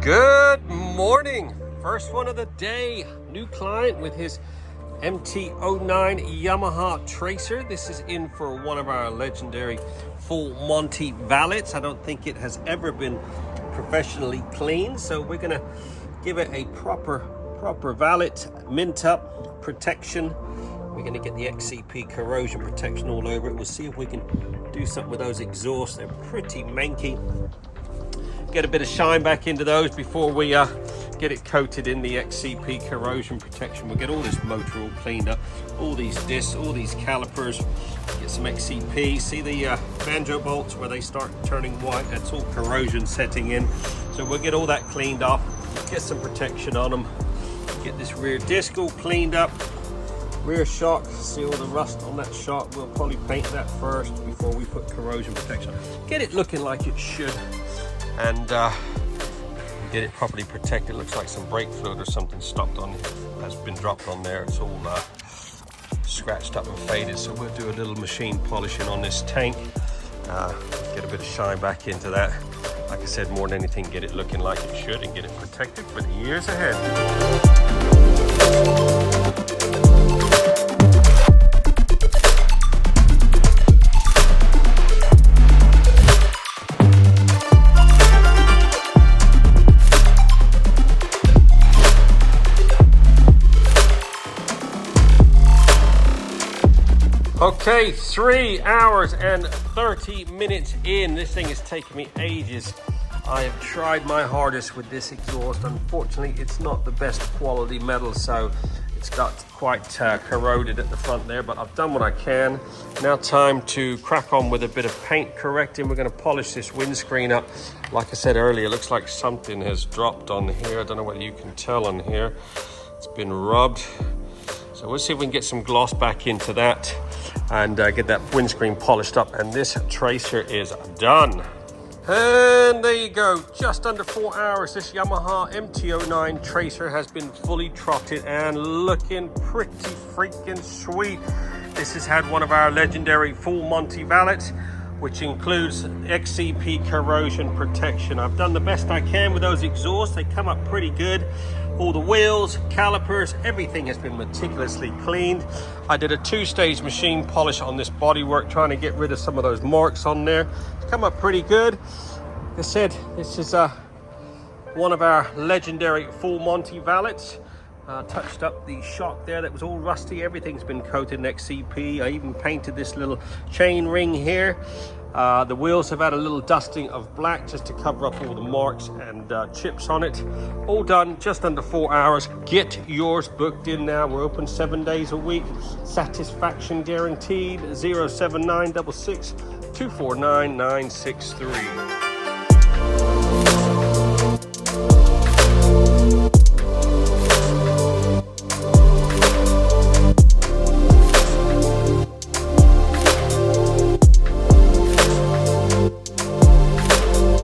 Good morning. First one of the day. New client with his MT09 Yamaha Tracer. This is in for one of our legendary full Monty valets. I don't think it has ever been professionally cleaned, so we're gonna give it a proper valet, mint up, protection. We're gonna get the XCP corrosion protection all over it. We'll see if we can do something with those exhausts. They're pretty manky. Get a bit of shine back into those before we get it coated in the XCP corrosion protection. We'll get all this motor all cleaned up, all these discs, all these calipers, get some XCP. See the banjo bolts where they start turning white? That's all corrosion setting in. So we'll get all that cleaned off, get some protection on them, get this rear disc all cleaned up. Rear shock, see all the rust on that shock. We'll probably paint that first before we put corrosion protection. Get it looking like it should, and get it properly protected. Looks like some brake fluid or something stopped on, has been dropped on there. It's all scratched up and faded. So we'll do a little machine polishing on this tank, get a bit of shine back into that. Like I said, more than anything, get it looking like it should and get it protected for the years ahead. Okay, 3 hours and 30 minutes in. This thing has taken me ages. I have tried my hardest with this exhaust. Unfortunately, it's not the best quality metal, so it's got quite corroded at the front there, but I've done what I can. Now time to crack on with a bit of paint correcting. We're going to polish this windscreen up. Like I said earlier, it looks like something has dropped on here. I don't know whether you can tell on here. It's been rubbed. So we'll see if we can get some gloss back into that and get that windscreen polished up, and this Tracer is done. And there you go, just under 4 hours. This Yamaha MT09 Tracer has been fully trotted and looking pretty freaking sweet. This has had one of our legendary full Monty valets, which includes XCP corrosion protection. I've done the best I can with those exhausts. They come up pretty good. All the wheels, calipers, everything has been meticulously cleaned. I did a 2-stage machine polish on this bodywork, trying to get rid of some of those marks on there. It's come up pretty good. Like I said, this is one of our legendary full Monty valets. Touched up the shock there that was all rusty. Everything's been coated in XCP. I even painted this little chain ring here. The wheels have had a little dusting of black just to cover up all the marks and chips on it. All done, just under 4 hours. Get yours booked in now. We're open 7 days a week. Satisfaction guaranteed. 07966 249 963.